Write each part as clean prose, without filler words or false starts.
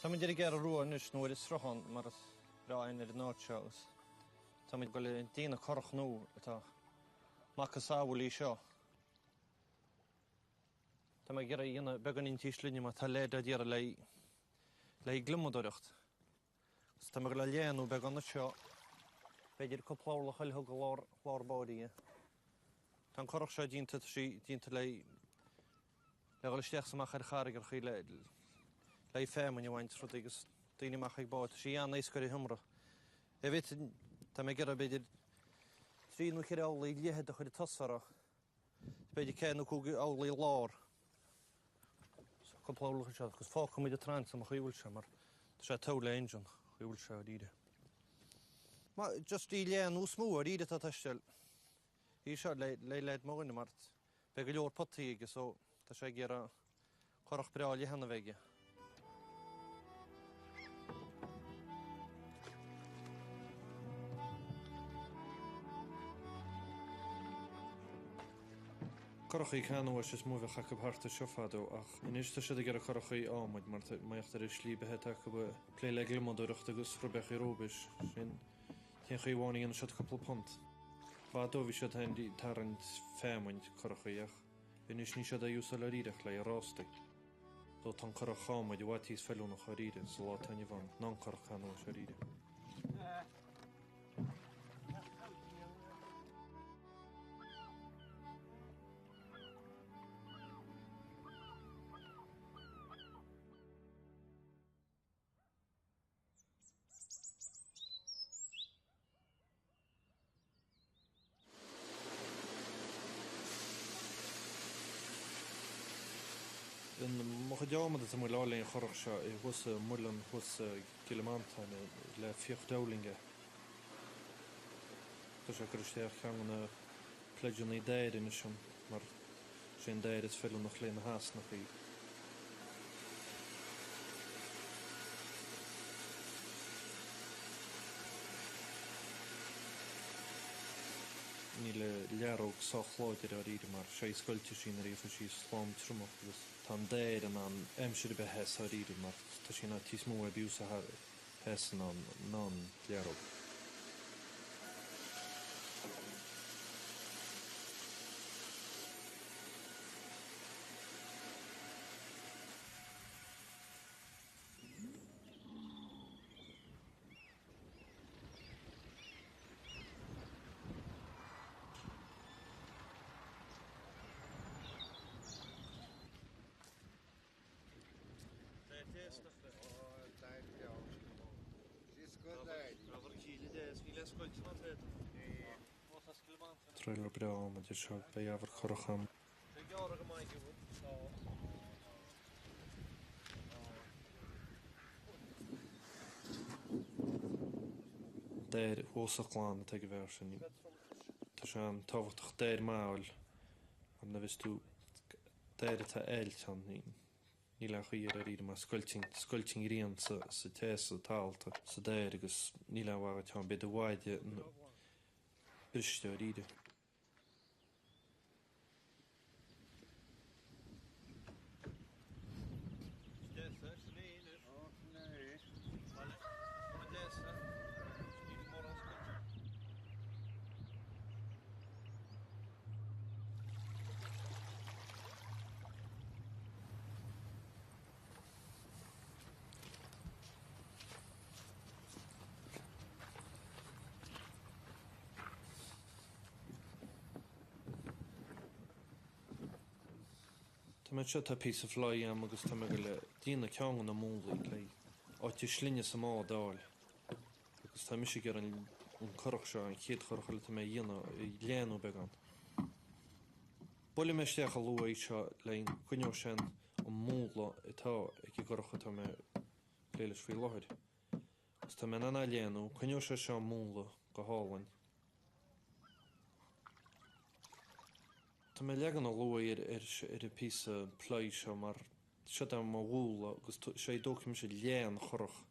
Tá mé ag ar a ruúin is nuair is srochan mar ráin ar násegus. Tá mé go le dína corch nó atá machchas ábhailí seo. Tá mé gur dhéana began in tíslíne má tá léad a dtíar le glumodóireacht. Tá mé go le léanú began na seo beidir coplála chuilthe go lárbádaí. Tá corch seo dínta le gáilisteach samach ar cháragar chuí le fémhain bhaint rud agus daoine amach ag báid. Sí an éis goir thumra. Bhít tá mé gur beidir tríú chéir álaí léhead a chuir tasara. Beidir céanú cúgu álaí lár. Coplála seo, gus fácha muid a trans am chuúil se mar sé tola engine chuúil se ríide. Ma just í léanú smú a ríide tá taistil. Í seo le leid máine mart. Be go leor potaí agus ó tá sé gur a corach breáil hena bheige. Curach canú is móbh chacha harta siofadó ach inisiste si gur a chorachaí ámaid mar maiachtar is slíbethe go lé le glumodóireacht agus frobech i róbis sin tíon chuháí an si couple pont. Ba dóhí se haindí tarint fémaint chorachaíach, inis ní siad a dúsa le ríideach le rásta. Dó tan corach chámaid bhhatíos feúna chu ríide sa lá taine bhain ná corach canú se ríide. In mochadeamad is mú lálainn chorach seo I thusa mullan thusa gilemantaine le fiochtdálinge. Tá sé gur isteach cheanna pleidirnaí déir ina sin mar sin déir is fill nach léna hasnach í. Ní le learóg sáchláidir a ríide mar sé scoilte sin a réfa sí slám trumach agus tá déir an imsir be hes a ríide mar tá sin a tí smó a bíús a hesan an ná learóg. Trailer bra med det sjög på jävla koracham. Där åsaklan det är versen. Det är tavat där maul. Om det visst du där det är elchan Ní le chuir ide mar scoilting rion sa téas a táalta sa déir agus ní le bhhar teán bid a bhaide uiste a ríide. Tá me seo tá piece of fly am agus tá me go le dína ceangan na múla le áte slinne sa má dáil. Agus tá mis gur an corach seo an chéad chorcha le tá mé dhéana I léanú began. Bolle me steach a lua seo le chuineó sin an múla itá ag gorcha tá me léiles fao láthir. Gus tá me anna léanú chuineó se seo múla go hálainn. Tá mé legan a lua ar a piece play seo mar seo am má bhúla agus sé dóchim sé léan chorach.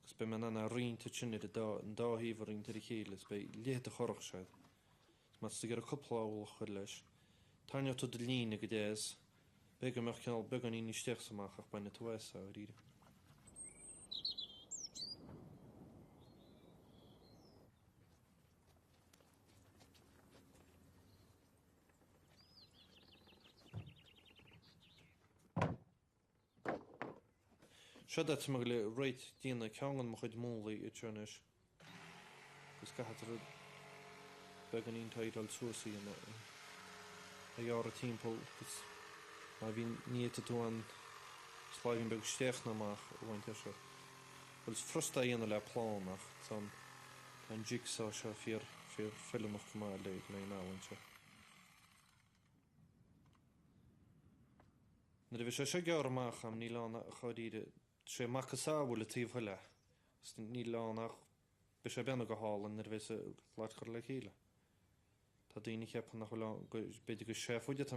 Gus be man anna rínta sinir an dáhíomh rínta I chélas be léad a chorach séad. Mas sa gur a cupláhla chuir leis. Táine tú de lína go déas, be go meach ceanal began í isteach samach ach bainna tuaisa a ríide. Siadat mag le reit dína ceangan mo chuid múlaí I trínis. Gus gahatar began ín taidal suasaí a dhearra timppel gus má bhín níta tú an sláimhin beg steachna amach bhainte seo. Bhils frusta dhéana le plánach san an jigsaw seo fir filmach cumá le náhainte. Na bhí sé gear amach am ní lána a choiríide sé macasá bhfuil a tíomhhuiile. Ní lánach be sé benna go hálan na bhí sé láit chuir le chéile. Tá daoine cheapan nach beidir go séfuide tá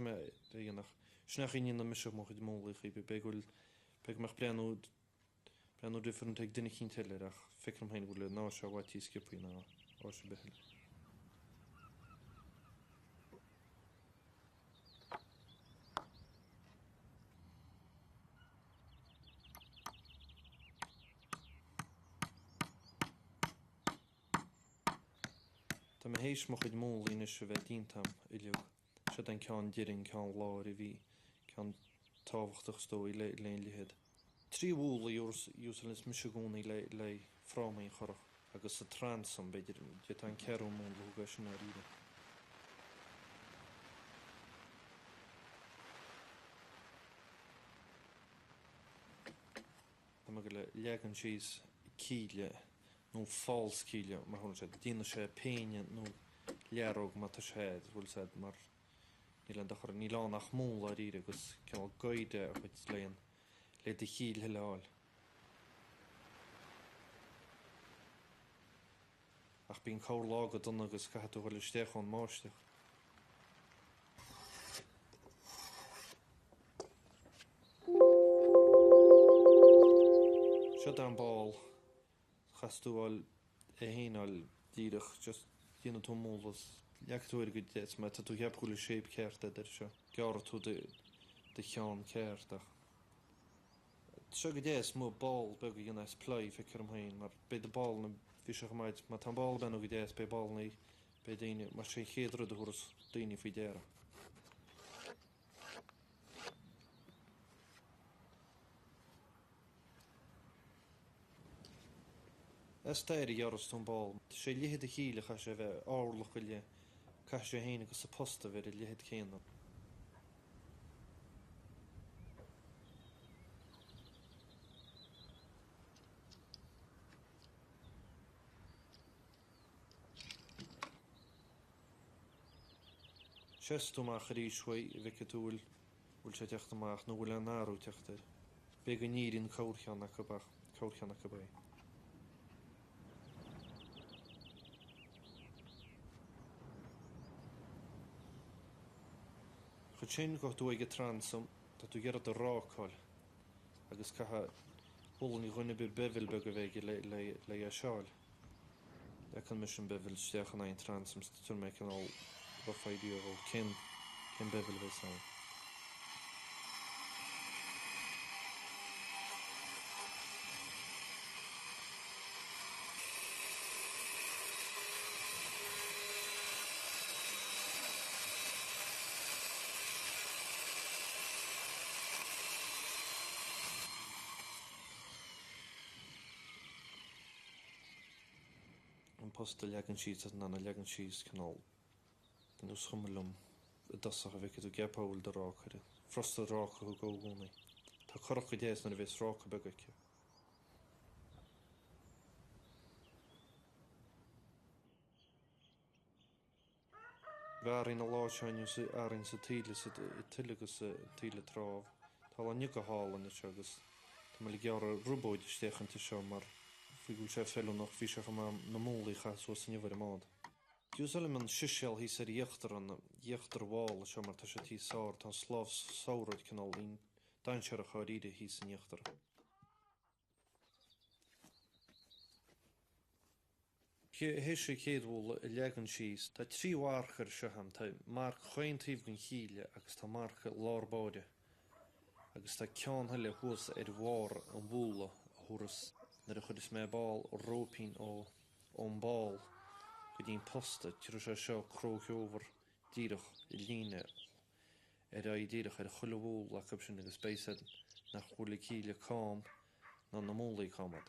dhéanach snach íon na misise mo chuid mólaí be begúil meach breanú different ag duine chin teile ach ficram hain bhfuil ná se bhaití skippaí ná á se behil. Tá me hééis mo chuid mólaí na se bheith díntam I leog. Se an ceán dearing ceán láir I bhí ceán táhachtach stó I léon lihead. Trí bhúla úsal is misisiúnaí le frámaí chorach agus sa transom beidir de an ceú mún luga sin a ríide. Tá go le legan síos cíle nó fáils cíle mar chun sé dína sé péine nó learóg má tá séad bhfuil sé mar ní lánach múl a ríide agus ceá gaide a chuid léon le de chíl heáil. Ach bín cór lága donna agus caiú bhfuil isteach an máisteach. Siad an ball chasúáil héáil díirech just díana tú múlas leachúir go dé me tú heapúla séb ceirta idir se gear tú de cheán ceirtach. Se go déas mú ball be go dhéana play fe chum hain mar be de ball na fiseach maid má tá ball ben go déas be ballnaí be daine mar sé chéadrú de thuras daoine fao déire. Estéir jaras tún ball, sé lihead a chíle cha sé bheith áirlach goile cha sé héine agus sa posta bheit I lihead chéanam. Sestúach a rísfuoi I bheice túil bhfuil sé teachtamach nó bhfuil an áú teachtar. Be go nírin cóircheannach go bé. Chud sin go tú ige transom tá tú gearad a rááil agus catha bhúlan I ghuine be bevil be go bhéige le a seáil. Lechan mis an bevil steach an ein transom tú me can all rough idea of cin bevil bheith sam. An posta legan síos at nána legan síos canál den ús chumlum a dasach a bheice tú gepáil de ráchaide. Frosta rácha go gógónaí. Tá chorach go déas na bheits rácha begaice. Bhearín a láiteáinú sa árin sa tíle sa tuile agus sa tíle tráb. Tá an niucha hálan is agus tá le gear a rúbóid istéchanta seo mar fui gúil sé fellú nach bhí seach na mólaí cha so san nihar mád. Dúsal man siisial hí sé dhéachtar an dhéachtar bháil seo mar tá sé tí Saor tá Slav Saoraid canál ín dain sear a choiríide hí san dhéachtar. Héis sé chéad bhil a legan síos tá trí bhharchar seoham tá mar chaintíomh gon chiile agus tá marcha lárbáide agus tá ceantha le thuas bhhar an bhúla a thuras na chud is mé ball rópin ón ball go dtín posta tíir sé seo crocheover díirech I líne a díirech ar chuile bhúl a sin agus spéisiad nach chuúla cíle cám na múlaí comad.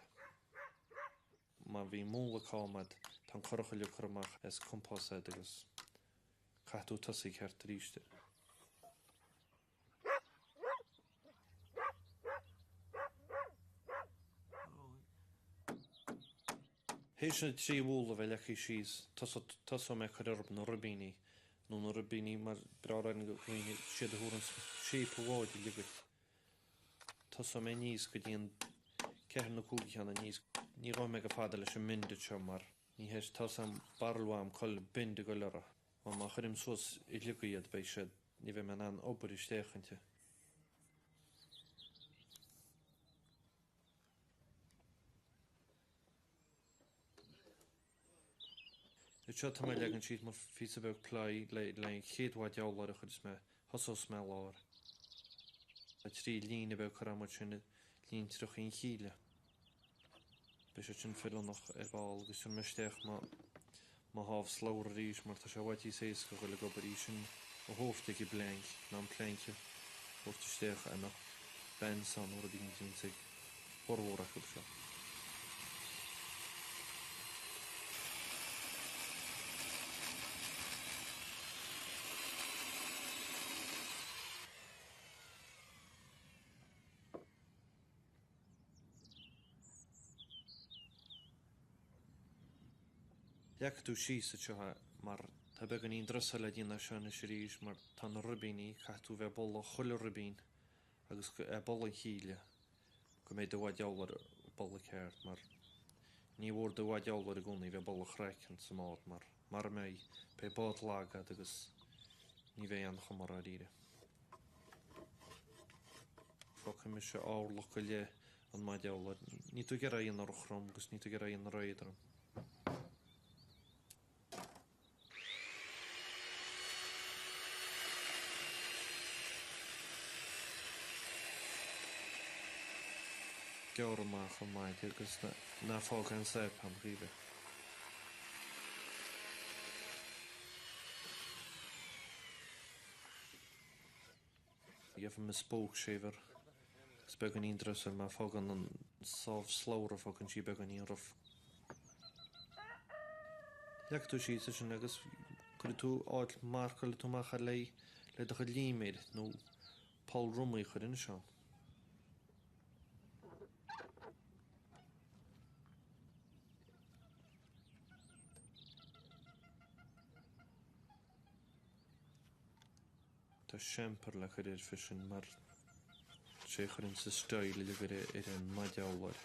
Má bhí múla comad tan corchaile chumach as compósa agus catú tosaí ceart ríiste. Héis na trí bhúla bheith lechaí síos tasó me chuirb na rubíní nó na rubíní mar braran go chuoine siad húr an sépa bháid i ligad. Tasó me níos go dtíon ceir na cúgichanna níos ní rá me go fada leis an minde seo mar ní héis tas an barlháim coil binde go lera. Má chuirim suas i ligaiad bei siad ní bheith me an obair i stéchante. Seo tá mé legan siad mar fisa beh pláí le chéadháid eálar a chud is me hosós me láir. A trí lína beh choramid sinna lín trochaín chiile. Bei sé sin fillannach bháil agus sin meisteach má hábh slóir a ríis mar tá sé bhaití sééis go le gobar í sin ó hófta i bléinc ná an pléince hófta stéach ana ben san ó a bhín dín sig horhóra go seo. Leachú síos a teotha mar tá beag an íon drosa le díonna seanna ríis mar tá na rubíní catú bheith bolla chuile rubín agus bolla chiile go méid do bhaid eálar bolla ceart mar ní bhór do bhaid eálar a gúnaí bheith bolla chreicin sa mád mar mé be bád lágad agus ní bheith an chumar a ríre. Focha me se álacha go le an maid eálar ní tú gur aon ar chrom agus ní tú gur aon réidirm. Geor amach an maid agus na fág an sep an ribe. Gef me spók séver gus beg an índressel má fág an sáf slóra fág an sí beg an ín rof. Lechtú sí sin agus chu tú áil marcail tú macha le do chu líméid nó Paul Rummaí chud in seán. Tá siempar le chuir fisin mar sé chuinn sa stoil le gur ar an maid eálar.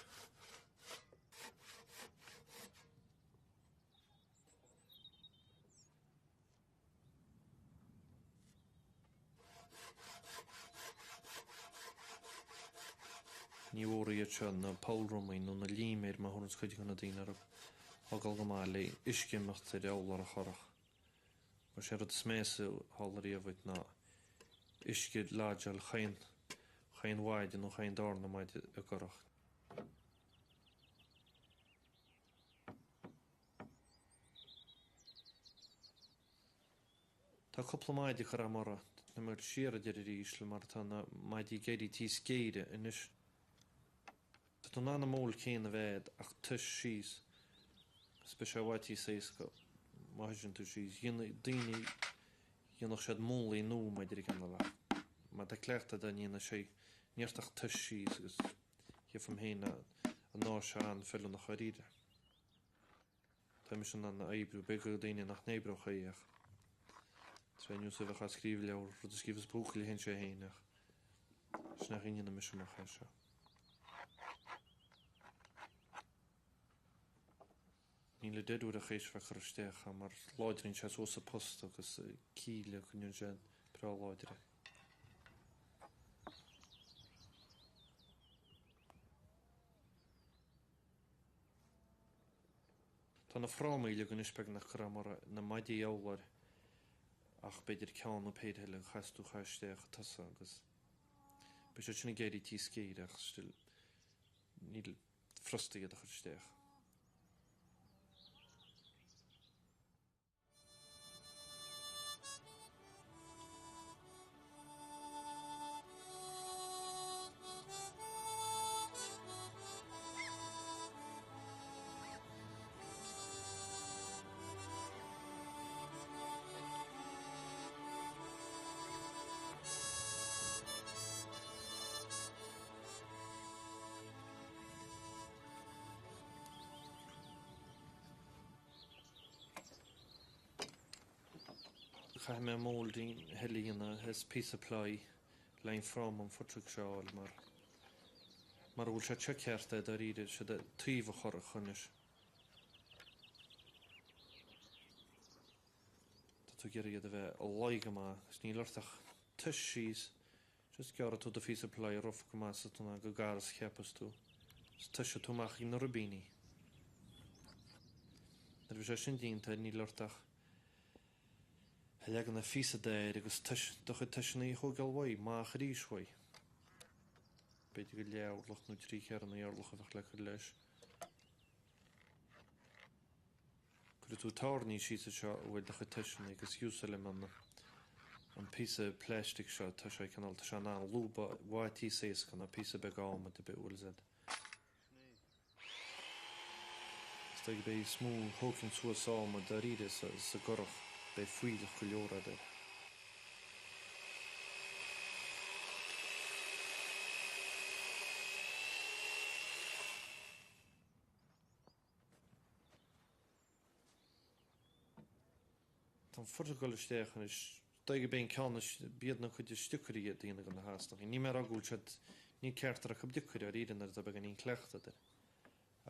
Ní bhór iad seo na Paul Rummaí nó na líméid má thunas chuide chuna daoine ar agal go má le iscimeacht ar eálar a chorach. Mar sé rud sméasa hálarí a bhaid ná iscid láideal chain bhaide nó chain dána maid a gorach. Tá coppla maidí chu amara na mar siar a deidir ríis le mar tá na maidí géirí tí scéide inis. Tá tú ná na mól céan a bhead ach tuis síos spe sé bhaití sééis go maidin tú síos daoine dionach séad mólaí nó maididir gan le. Má de cléachta da níana sé níortach tuis síos agus hiafam héna an ná se an fellú nach choíre. Tá mis an an ébrú be go daine nach nébrocha íach. Svenú sa bheitcha scríb leabhar rud a scíbhas búchail hen sé héineach. Snach iine na misisiach se. Ní le deadú a chééis fe chustecha mar láidirn se ó sa post agus cíle chun sé brá láidire. Tá na frámaile gon ispeg nach chramara na maidí eálar ach beidir ceán ó péidheile an chaistú chaisteach tasa agus be sé sinna géirí tí scéide ach still níl frostaíad a chusteach. Cha me mól dín helína hes piece of ply lein from an futrug seáil mar bhfuil sé tecearta a ríide se de tríomh chorra chunis. Tá tú gur iad a bheith a laige má gus ní leirtach tuis síos just geara tú de piece of ply rough go más a túna go garas cheapas tú. Tuise túmach í na rubíní. Nar bhí sé sin dínta ní leirtach Heag na fisa déir agus docha tuisina í thógáilhaid má chríshaid. Beidir go leabhlach nó trí chear na earlach a bheith le chu leis. Cuir tú tární sísa seo bhfuil docha tuisina agus úsa le an písa pléistic seo tá sé canálta se ná lúba bhaití séas gan na písa begáma de bhfuil zed. Sta go bé smú hócinn suasáma de ríide sa gorach be fuiilech go leora de. Tá furthagáil istéachan is daige ben ceanna bíad na chuid stiúcarí a dtíana gan na hásnach. Ní mar agúil se ní ceartar a chub diúcarí a rían ar a began ní cleachta de.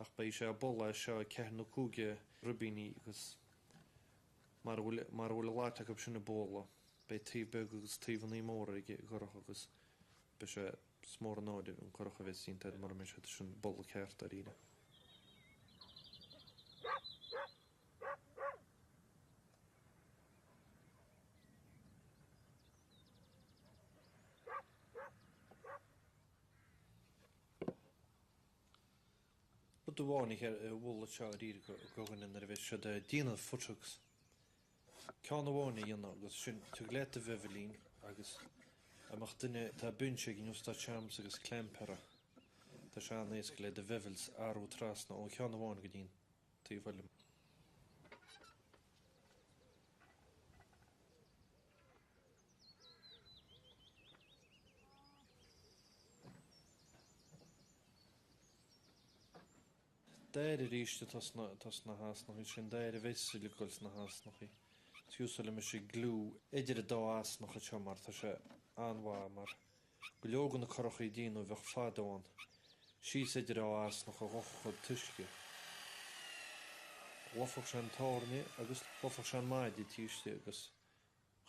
Ach ba sé a bolla seo cean nó cúge rubíní agus mar bhfuil láte go sinna bóla be tíh beg agus tíomhaní móra ige gorach agus be sé smór náide an choracha bheith sínta mar mé se sin bolla ceart a ríide. Bud bháinnig ar bhla seo a ríide gogan in ar bheith se de díanamh futugs. Ceanna bháinna dhéanamh agus sin tu léta bheithlín agus amach duine tá bunse gin ústá teams agus clémpera Tá se nééis go le de bhehils áú trasna ó ceanna bháin go dín tí bhfuil. Déir ríiste tas na hásnaí sin déir a bheitsilí goils na hásnaí. Túúsala me sé glú idir a dá asnach a teamar tá sé anhá mar go leogan na chorachaí díanú bheith fádáin. Síos idir á asnach a rochchud tuisce. Lofach se an tárne agus lofach se an maidí tíiste agus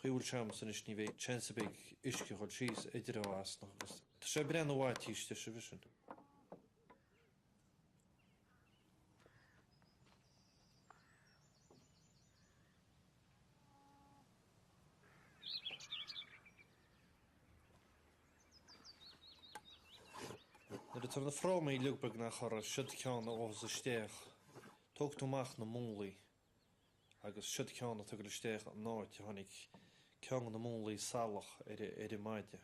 chuúil seam san is ní bheith tsensa beag isce chuil síos idir á asnach agus. Tá sé brenn bhhaid tíiste se bhisin. Nar tar na frámaí lugbeg na chora siad ceanna óhas a stéach. Tóg túmach na múlaí agus siad ceanna tu go stéach an náid a tháinig ceanna na múlaí salach ar I maide.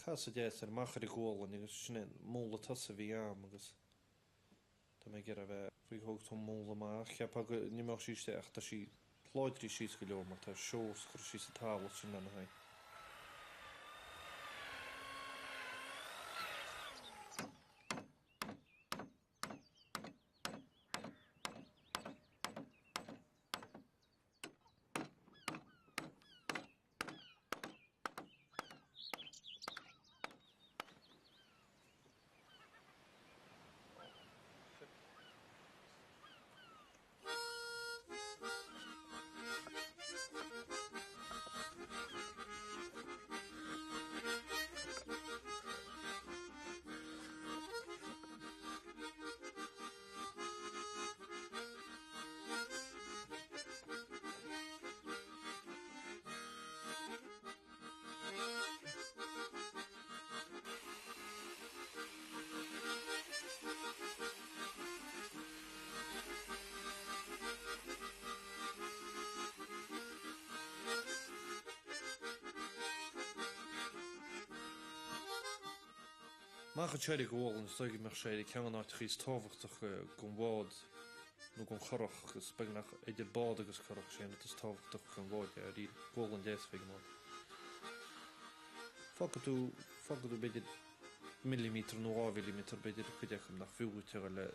Cas a déas ar machar I ggólan agus sinna múla tasa bhí am agus Tá mé gur a bheith faoi thóg tú múla má cheap a go nímach sísteach tá sí pláidrí síos go leor mar tá seós chur sí sa tábhail sin lena haid. Mach an teir ggóil stoigi mar sé cean áit chís táhachtach gon bhád nó gon chorach agus begnach idir bád agus chorach sé is táhachtach gon bhád a rí ggóil an déas féig mád. Fagad tú beidir millimeter nó 8 millimeter beidir chuideacham nach fiútear le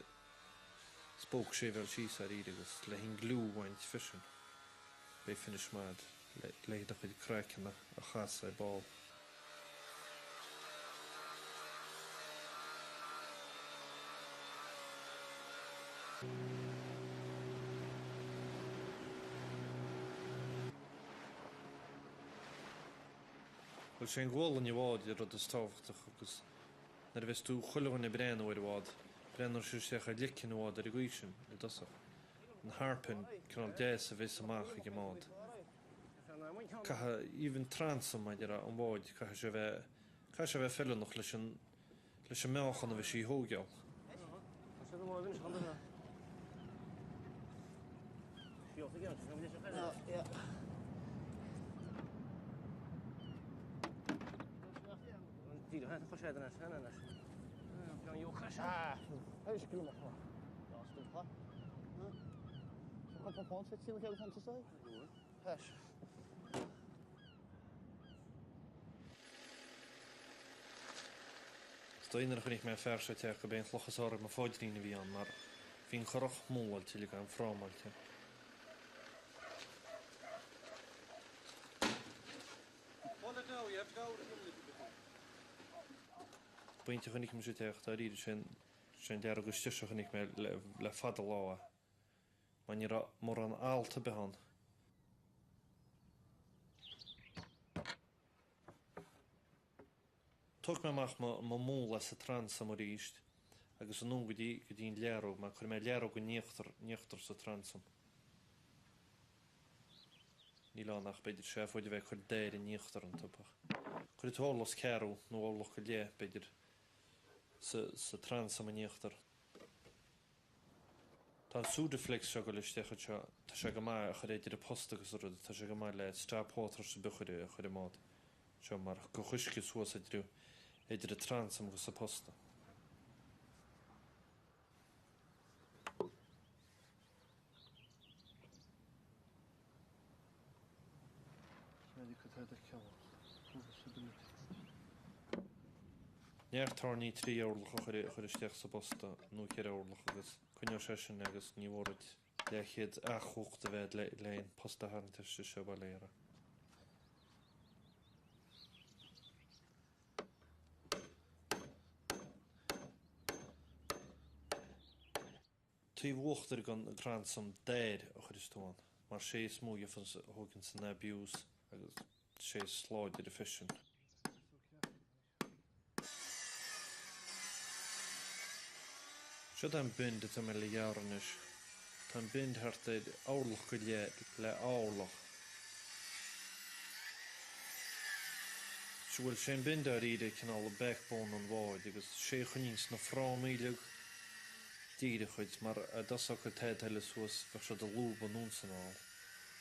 Spoke sé bhfuil síos ar iad agus le hín glúhaint fisin. Bé finis mad le a chuid crachanna a chas a ball. Wel sé ghil an bhád i rud is táhachtach agus na bheits tú chuilehanna brean óir bhád. Brean ar siústeach a licin bhád ar a ghuisin i dosach. An harpin cinál 10 a bheits amach ag mád. Caitha even transam maid ar an bhád caitha sé bheith fellach leis an meáchan a bheith sí hógeal. Die gaan toch verder naar zijn en dan je ook gaan. Hij is klaar. Ja, is goed, hè? Zo kan van zit zien wat van te zeggen. Hash. Stoinar chunig mé ferse teach go ben chlochas ára má fáidrína bhí an, mar hín chorach móil til an frámailte. Buinte chunig me sé teach a ríidir sin dear agus stiise chunig mé le fada láha. Man ní mór an álta behan. Tug me amach má mó leis a trans am ríist, agus an nó go dtín learú, má chuir mé learú go níochttar sa transam. Ní lánach beidir sé fóide bheith chuir déir níochttar an tupach. Chuir tálas cearú nó álach go lé beidir sa transam a níochttar. Tá súda flex se go leis decha tá sé go mai a chur éidir a postagus rud, tá sé go mai le strápótar sa buchuide a chuir mád. Seo mar go chuisci suas idir a transam go sa posta. Near tarní 3 eurlach a chuir isteach sa posta nó ceir eurlach agus cuneo sé sin agus ní bhórad le chéad a chucht a bheith leon posta hananta se seo ba léire. Tí bhachtar gan transam déir a chuir istóin, mar sé smúige fan thugann san abuse agus sé sláidir a fisin. Seo an bind a me le jaarnis. Tá bind hart állach go le álach. Bhfuil sé bind a ríide cinál a backbone an bháid agus sé chuníns na frámíileag díide chuid mar a dasach go teid heile suas bheit se de lúb an núnsanáil.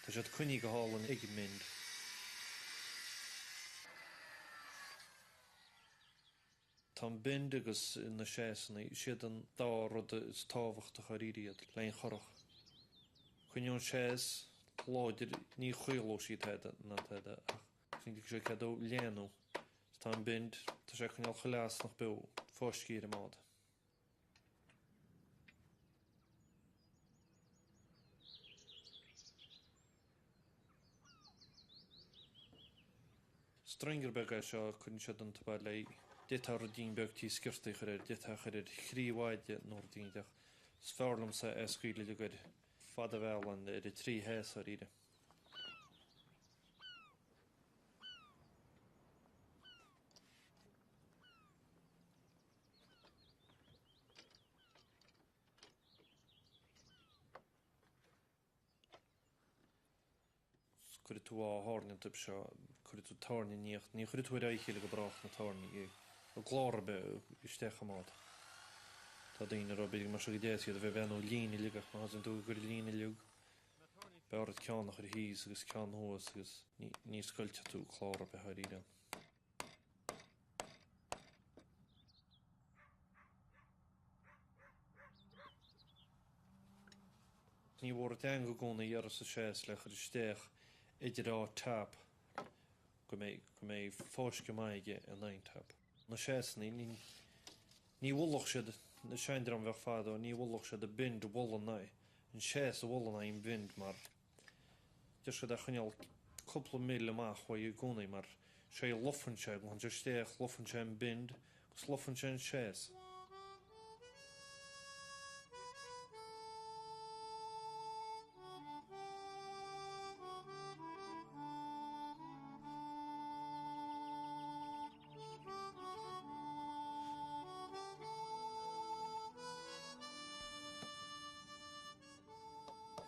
Tá sé chuní go hálan ag mind. Tá bind agus na sésanna siad an dá rud is táhachtach a ríiad leon chorach. Chuineón sés láidir ní chuiló sí teide na teide ach sin sé cadó léanú. Tá bind tá sé chuineál choleas nach be fóscíir mád. Stranger bega seo chun siad an tabá lei Détar a dín beg tí skirtaich détar chuir chríomháide nóir díideach sfearlam sa scuile le goid fada bhelan ar 3 héas a ríide. Chuir tú á hána tub seo chuir tú tarna níocht, ní chuir tú éichéile go brach na tarna é. O glár be isteach mád. Tá daoine robbíigh mar go déad a bheith bheanú lína ligach má an dú gur lína liúg. Beirad ceannach ar híos agus cean thuas agus níos scoilte tú chlára be ríide. Ní bhór an go gcóna dhearra sa sés le chuir isteach idir á tap go mé fáisce maige a 9 tap. Na sésanna ní bhulach siad na seidir an bheith fada ní bhulach se de bind bhla na an sé a bhla na on bind mar de se a chuneal coppla mí amach chu i gúnaí mar sé lofanse go an deirtéach lofanse an bind gus lofanse an sés.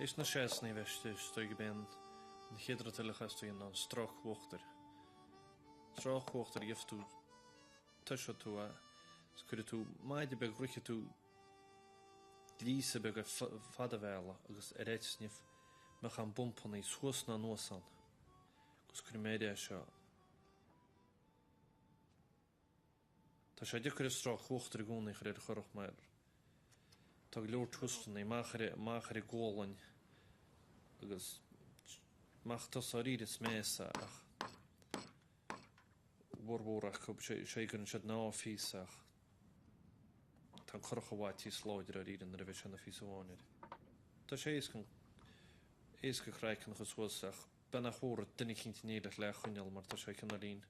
Is na sés ní bheiste stoig ben na chéadra tuilechaú an stráchhuachtar. Stráchhuachtar dhéftú tuise tú a scur tú maidide be ruiche tú lísa be go fada bhéla agus réitsnif meach an bumpanna suas na nósan gus cur méide seo. Tá sé dechar stráchhuachtar gúna chu chorach mar tá leor tustanna máchar i ggólainn agus machtas a ríris mésa ach bhórach chub sé gunn siad ná físach tá chorach a bhaití sláidir a rían a bheith sena físáinir. Tá sé éca chreican chu suasach benna chóra duine cinnta níle le chuineal mar tá sé cinna lín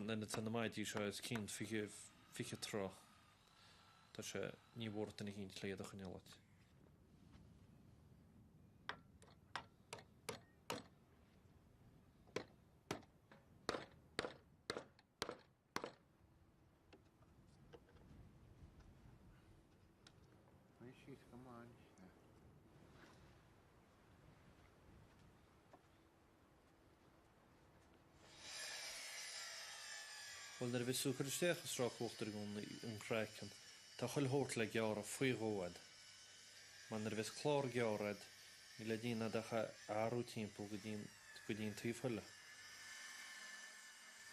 na tanna maidí seo is cinn fiche trá tá sé ní bhór duine cinnta léad a chuinealat. Come on. Wel, na bheith súchar isteach a stráchhuachtar gún an chreican tá chuil hórt le gear a faoi ghóad. Man na bheith chlár gearad ní le dína dacha áú timppó go dín tíomhhuile.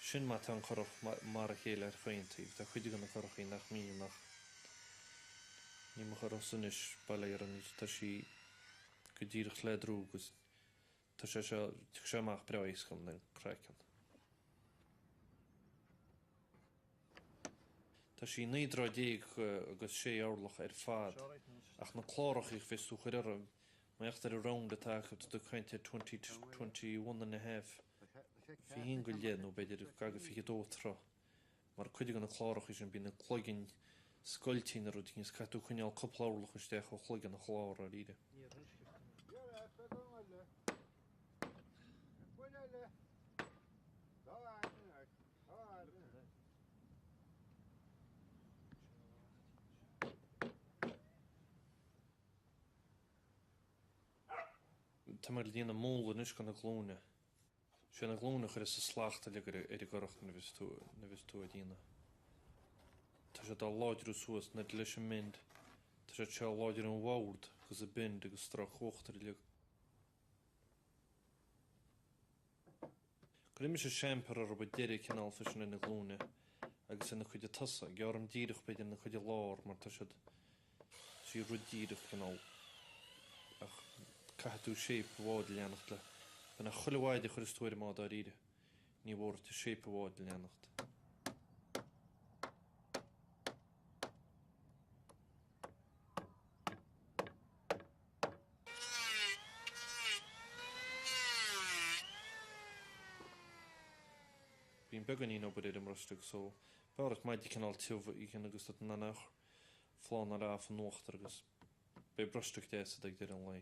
Sin má tá an chorach mar a chéile ar chuintíh, tá chuide gan na chorachaí nach míach. Ní mo chorach sanis bailile an tá sí go ddíirech le drúgus tá sé seach breis chun na chreican. Tá sí 9 agus 6 árlach ar fad ach na chlárach ich fistú chuirm meocht ar a round attack do chuinte 21 and a half. Fi hín go léanú beidir gaga fi dótra mar chuide an na chlárach is an bí na chlogin scoiltín a rudín is catú chuineal coplálach isteach ó chlogan na chlár a ríide. Tá mar líana móla nus gan na glóne. Sé na glóne chuir is sa sláachta le ar i gorach na bhís tú a dína. Tá sé dá láidirú suas na leis an mind, tá sé te láidir an bhhaird agus a bind agus stráchhuachtar le. Grimime sé sémpar ar ba deirí cinál fisin in na glóne agus ina chuide tasa, gear am díirech beidir na chuide lár mar tá sí rudíirech cinál ach caitú séip bháid leannacht le. Bena chuileháide chuir is túir mád a ríide, ní bhór te séip bháid leannacht. Bhín beganí nó bud am rostug so bárat maidí cinál tiomh í cin agus dat nanach fláán a ráf an nóachtar agus be brostug déasa ag dir an lei.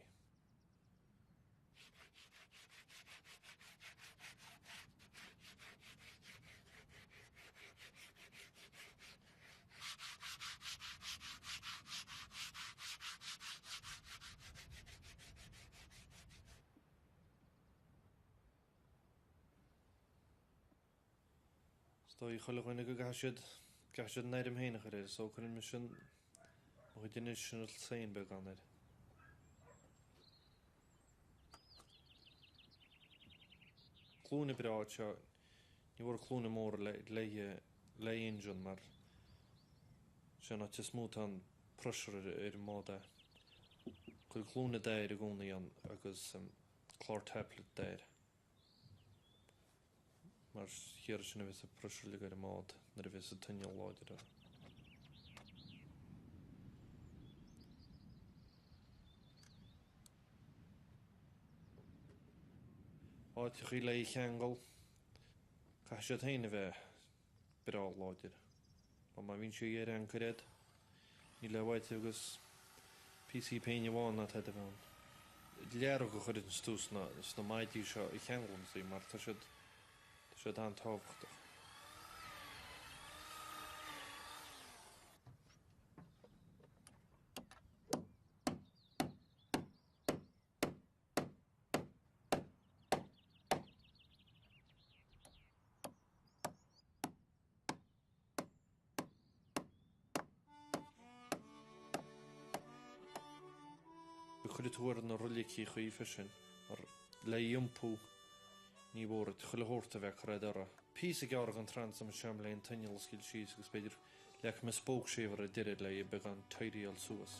Sto I choilehhaine go gaisiad neid am héine ar éir, so chuinn me sin ó duine sin saon be ganid. Clúna bráid seo, ní bhór clúna mór le injun mar sin á te smút an prusir ar máda. Chuil clúna déir a gúnaí an agus chlár tablet déir. Mar hier sin a bheits a prusir le ar mád na a bheits a tuine láidir. áit chi le cheangal cha sé taine bheith birá láidir. Ba má vín sé ar an goréad ní le bhaid agus PC peine bháin na tead bhain. Léar go chuid an stús na maidí seo I cheangamm sí mar tá sé an tábhachtach. Chuid túair na rulicí chuoife sin mar le iompú ní bhór chuilehórta bheith chuidara. Pí a gear an trans am sem le an tainil skill síos agus beidir leach me spóg séhar a dirid le be an tairíal suas.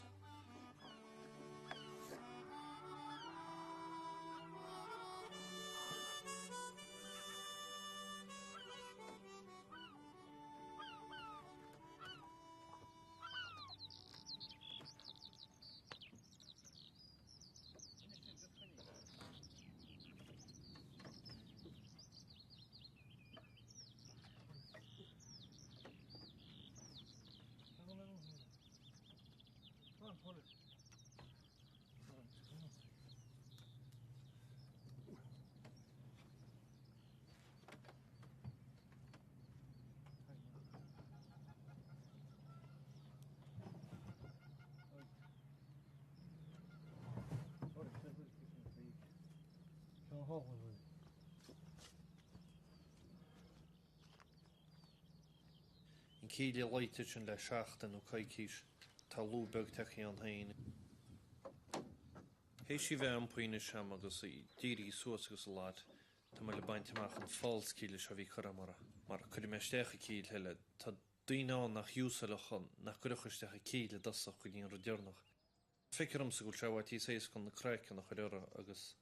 In cíile leite sin le seachtain ó caicís tá lúbeg techaí an hain. Hééis si bheith an puoine sem agus I dírí suas agus a lád tá me le bainteach an fáils cíile se bhí churamara. Mar chuir me stecha cíl heile tá daoineán nach hiúsalachan nach chuistecha cíle dasach chu dín rodéarnach. Ficirm sa go trehhaití sééis chun na Curach nach chuire agus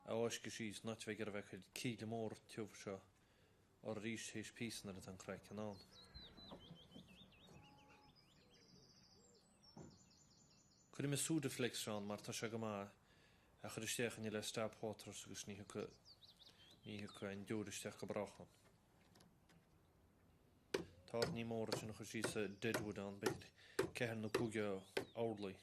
a áisce síos not bheith gur bheith chuil cíle mór teomh seo ar ríis hééis písnar an Curach an. Chuir me súda flex seán mar tá se go má a chuir isteach le stabhátras agus ní an dúristeach go brachan. Tá ní mór sin chu sí sa deadwood an beidir cean na cúige álaí.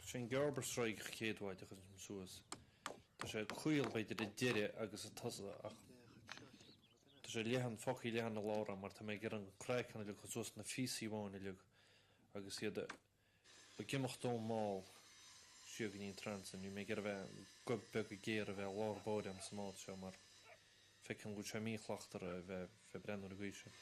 Sin gearbar sráig chéadhhaid agus an suas. Tá sé chuil beidir I deire agus a tasa ach. Tá sé lehan focaí lehan na lára mar tá mé gur an Curach an le chu suas na físaí bháinna le agus iad ba gimocht dó máil siog ní trans ní mé gur bheith go be go géir a bheith lárbáid am sa máid seo mar fecin go sé míchlachtar a bheith brenn a gcuise.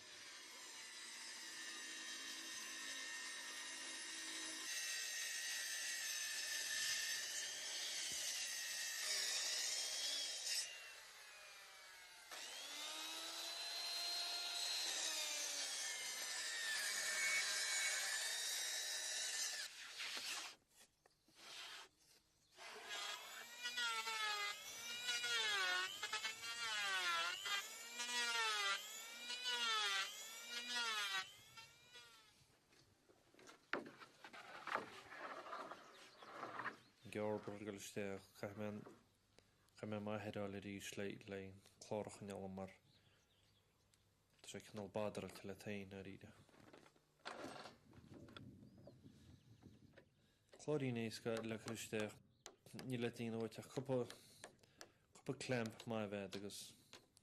Gearbar go isteach cha mé maithheadáil ríis le chlárachan eala mar tá sé cinál badar le tain a ríide. Chláirí nééisca le chuisteach ní le tíon óiteach cuppa clamp má bheith agus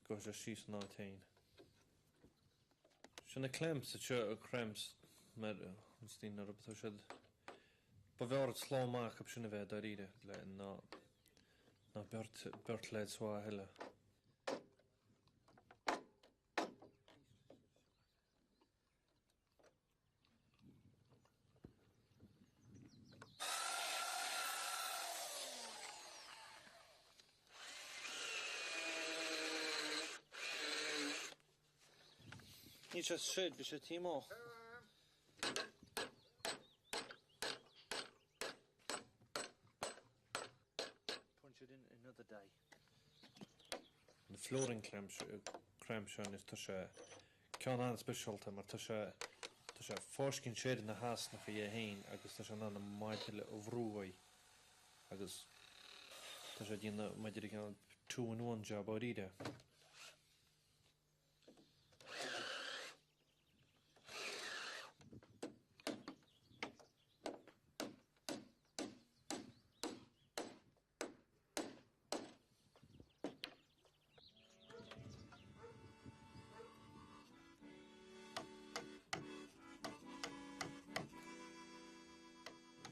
go sé síos ná tain. Sinna clamps a seo a cramps mar an stín ar tá siad ba bheart slámach ab sinna bheith a ríide le ná beirt leid swá heile. Ní sé séad bhí sé tímó. flooring clamshon is tussen kan aan specialte maar tussen forskyn sér na has nach je heen agus tussen aan maitele overrooi agus tussen die maidir kan 2-in-1 job oride.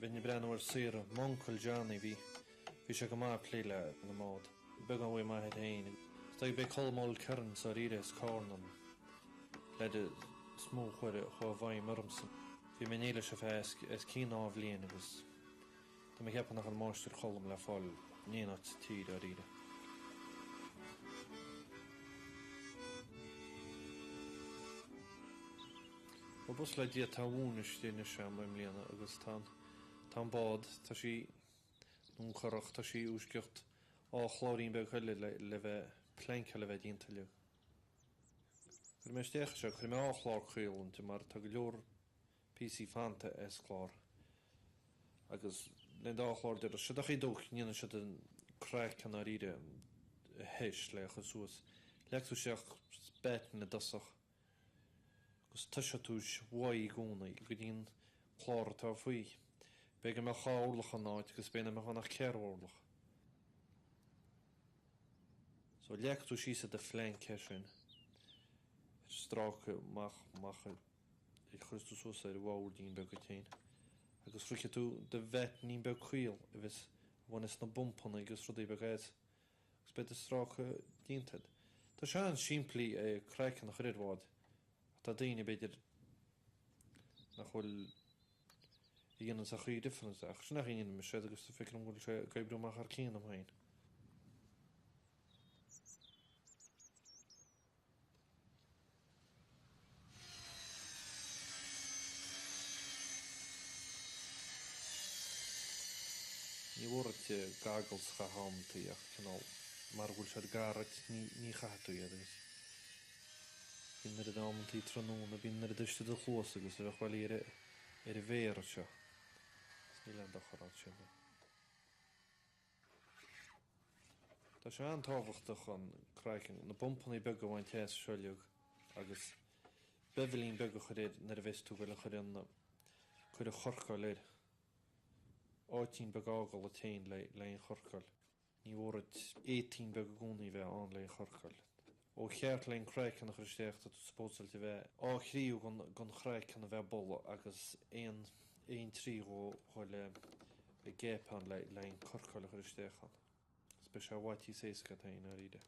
Wenn je brenn oor zeer monkel Johnny wie se gema plele na maad. Began we ma het heen. Sta ik bij kolmol kern sa rides kornen. Lede små cho vai murmsen. Vi menele se fesk es kina avlene gus. De me hepa nach een monster kolm la fall. Nenat tid a ride. Og bosla dia ta wunish dine sham im lena agus tan bad ta si nun Curach ta si úsgeocht á chlárín be chuile le plank le bheith díntaile. Gur me steach se chu me álár chuúnta mar tá go leor PC fanta chlár agus le dálár de se í dóch níana se den Curach an ide heis le chu suas. Leú seach bet na dasach gus tu se túis waí gúna go dín chlár tá faoi. Bege me chaolach an náid gus bena me nach ceirhorlach. So lechtú sí de flein cesin stráke mach I Christus so er wou dín be gotéin. Agus friche tú de vet nín be chuil vis wan is na bumpan agus rudí begeid gus be de stráke dínted. Tá se an siimplí kreiken nach ridwad Tá daine beidir nachhfuil igen sa chu difference ach snach in me sé agus te fikm go gaibbrú mar ar cían am hain. Ní wordt gagels gehamte ach knal mar bhfuil se garat ní chatú agus. Bín er dámantí tróna bín er duiste do chlós agus a bhfuil er véir se. Nílen do chorát se. Tá se an táhachtach an Curach na bumpannaí be gohhain teas seoileog agus bevelín be go churéad nar bheitú bhfuil a chuirna chuir a chorcail léir. Áitín be gágal a tain le an chorcail. Ní bhórad 18 be go gúnaí bheith an le an chorcail. Ó cheart le an Curach an chuisteach dat spósalte bheith áchríú gan Curach an a bheith bolla agus ein trí le gépan le an chorcail a chuisteachan. Spe se bhaití séca tain a ide.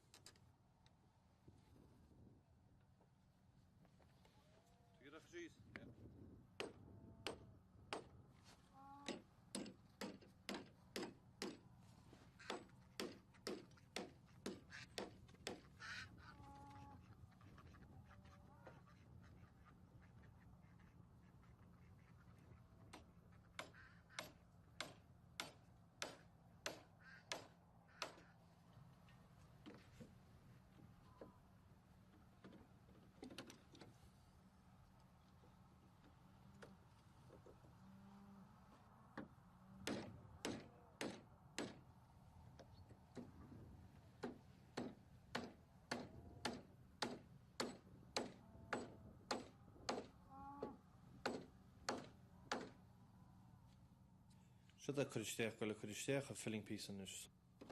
Se a chuisteach go le chuisteach a filling pí is.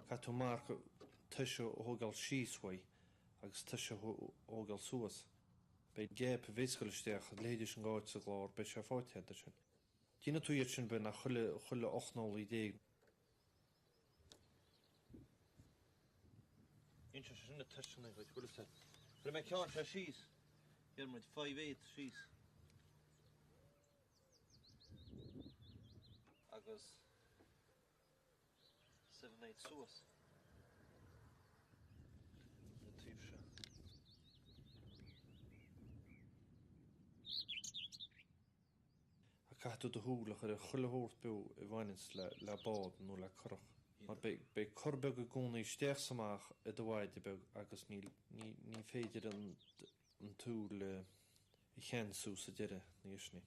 Ca tú mar tuise ógáil síoshaid agus tuise ógáil suas. Bei gép a bhéiscoisteach a léidir an gáid sa glár be se fáithead sin. Dína tú iad sin be na chuile 8 dé. Inse sinna tuisina go chuilsa. Fu me ceann se síos. Ar muid 5-8 síos. Agus 7-8 suas. Na tíb se. A catú do húlach ar a chuilehórt bu I bhainins le bád nó le Curach. Mar be corbeg a gúnaí steach samach a d.i.y beg agus ní féidir an túl I chean sús a deire ní isní.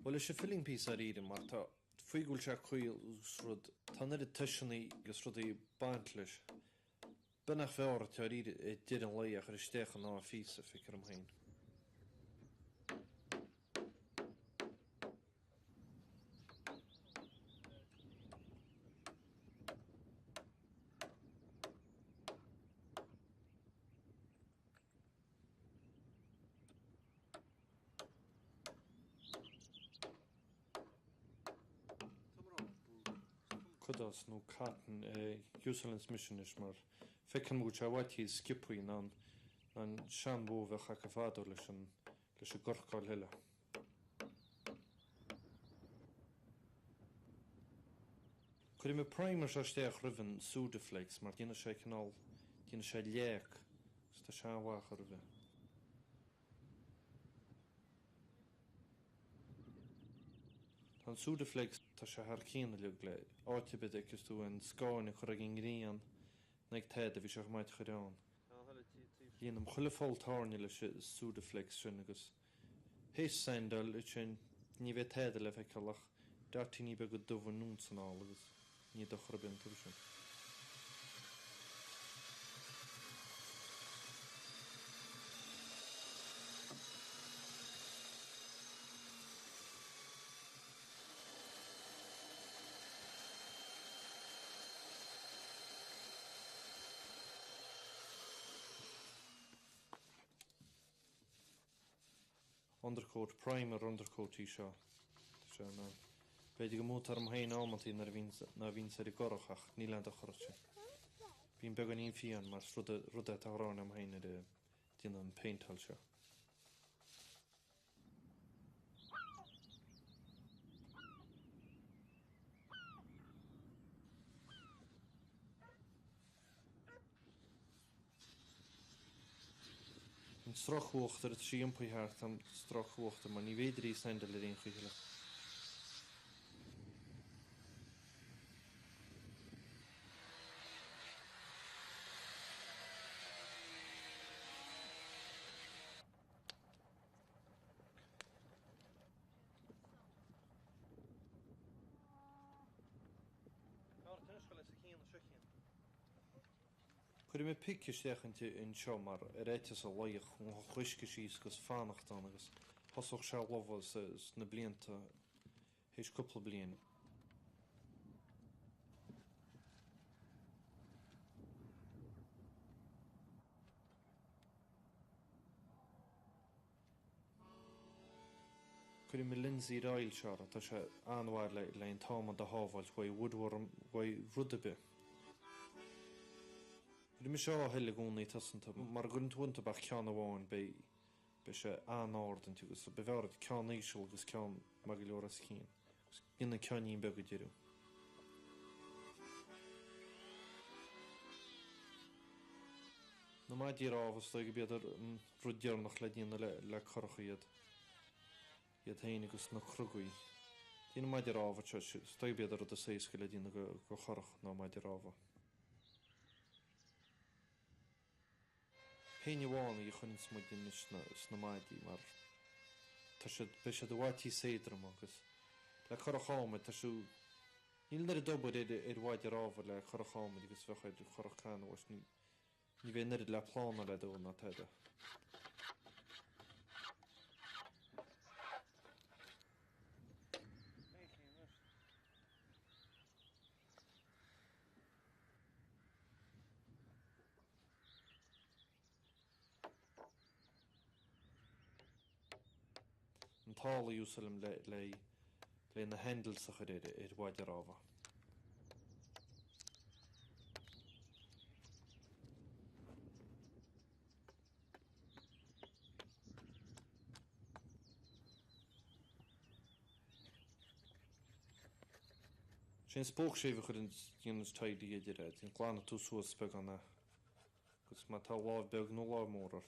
Well, is filling piece ar iad mar tá fuigúil se chuil rud tá na tuisinaí gus rud í baint leis. Bynach fear te ar iad dir an leiach ar isteach an ná físa ficar am hain. Cudas nó catan Useless mission is mar fecin mú se bhaití skippuí ná seanbó bheith chacha fádó leis a gorcáil heile. Cuir me primer se steach riven Sudaflex mar dhéana sé canál dhéana sé léach gus tá seanhhaach ar bheith. An Sudaflex tá se haar céine le le áitibid agus tú an scáin chu a gin grían neag tead a bhí seach maid chudáin. Dhéanam chuile fáiltáne leis Sudaflex sin agus hééis sendal sin ní bheith tead le feicalach dartí ní be go dumhan nún san agus ní do chur bin sin. Undercoat primer undercoat í seo. Beidir go mútar am hain ámantí na vín ar I gorachach ní leanta chorte. Bhín began íon fian mar rud a tárán am hain ar dtíana an painthal seo. An strachhuacht ar trí impaíthart am strachhuachta mar ní féidir í sendal ar aon chuile. Cuir me pic isteachanta in seo mar réitas a leiach chuisce síos gus fánachtain agus thosoch se lomhas na blianta hééis cúpla blian. Cuir me Lindsay Rail seo tá se anhhair le an táma de hábháil chuoi woodworm chuoi rudabe. Cuir me seo heile gúnaí tasanta mar gunn túnta bach ceanna bháin be se anárdant agus be bhharad cean éisiúil agus cean mag go leor as cín. Gina ceanín be go deireadh. Na maid dír ábhas go beidir ruddearnach le díana le choracha iad haine agus na chrugaí. Dína maid dír ábhar sto beidir a séisce le díana go chorach ná maid dír ábhar. Héine bhána I chun smúidin na maidí mar be se do bhaití séidram agus le choracháma tá sú níl nar a dobar ar bhaid ar ábhar le choracháma agus bhechaid chorachána was ní bheith narid le plána le dó na teide. An tála úsalm le na hendalsach ar bhaid ar ábhar. Sin spóch sé chu dionnas taidí idir in glána tú suas be ganna gus má tá láh beg nó lámórar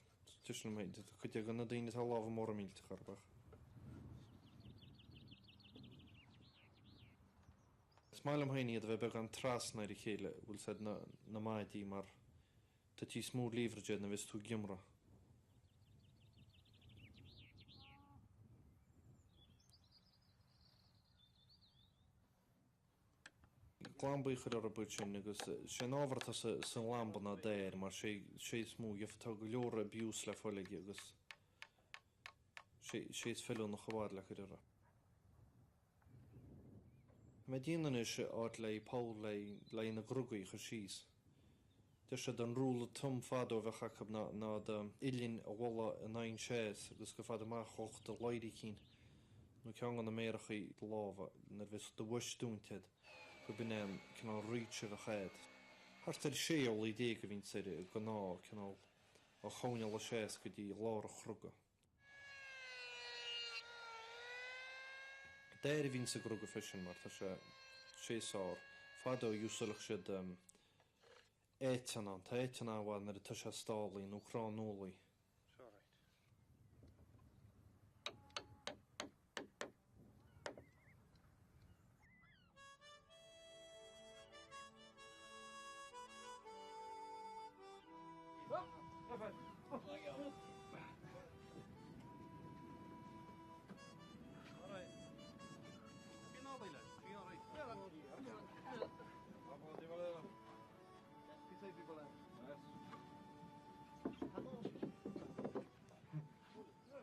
tuisna méid chuide ganna daine tá láh mór mílte charbach. Smáilm haine a bheith beg an trasna i chéile bhfuil said na maidí mar tá tí smú líomhreide na bheits tú gimra. Glámbaíchar ar a buid sin agus sin ábharta san lamban na déir mar sé smú dheochtá go leor a bíús le foilige agus sé fellú na chomhád le chuire. Me díanaan is áit le Paul le na grúgaí chu síos. De sé don rúla tum fadó bheith chacab ná ilín a bhla a 9 séas agus go fad amach chocht a leirí cín nó ceangan na mérachaí láha na bheits do bhuiistúntead go bine cinál ríte a chéad. Hartar séol í dé go bhín sé go ná cinál a choneal a séas go dtí lár a chruga. Déir bhín sa grúga fisin mar tá sé sár fadó úsalach siad éiteanán, tá éiteanán bháil na tá sé stálaí nó chránólaí.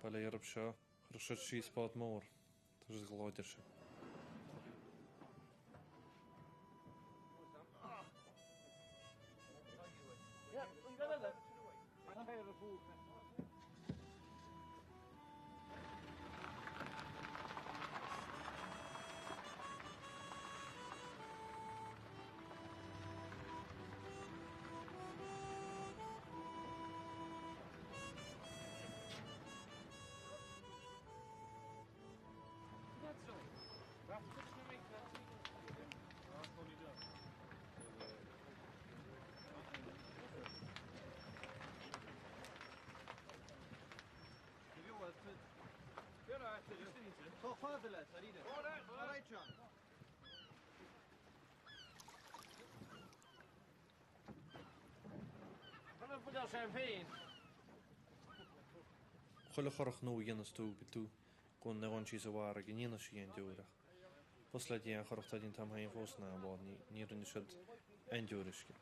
Bale arab seo chu siad síos bád mór tá is gláidir se. Chuile chorach nó dhéanas tú be tú gon na bhain síos a bhhar a gníana sí an deúireach. Bus le dí an chorachta dín tam haon fós ná bhád ní rinne siad an deúrisce.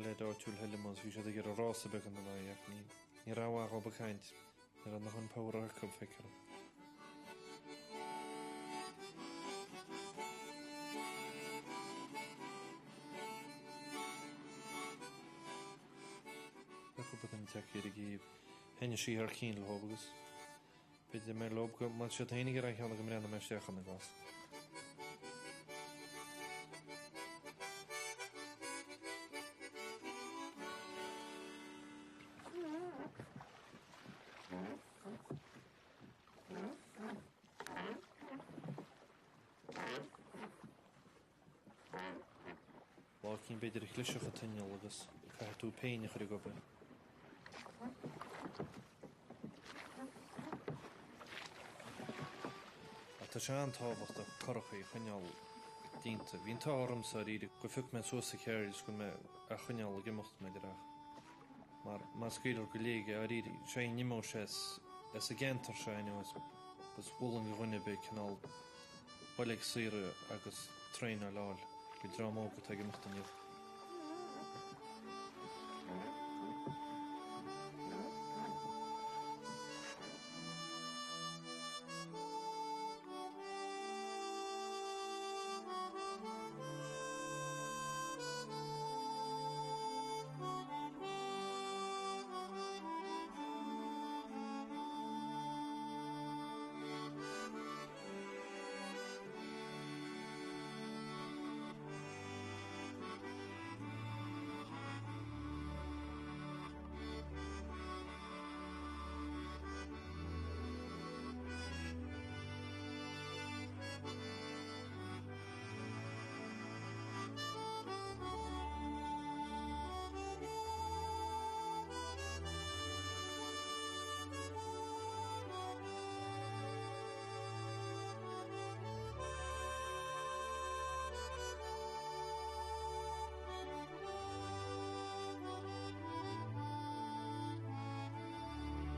Le áitiúil heilemás bhí sé gur a rása be an naach ní ráhá a bechaint ar an nach an pára go feicear. Becha an teir i gíb henne sí ar cín le hóbagus. Beidir mé lob go man se hénig ar cheanna go mréanna meisteachchan na gás. Cín beidir chluiseach a tuineal agus caiith tú péine chuir go be. tá sé antáhacht a Curach chuneal dínta. Bhín tá orm sa ríide go fuc me suasa céirs go me a chuneal a gimocht me deach. Mar mas scuidir go léige a ríide sé nimó sés as a gentar séine was bhúlan go bhaine be canál bhalig sire agus tréine láil go drámó go te gimocht an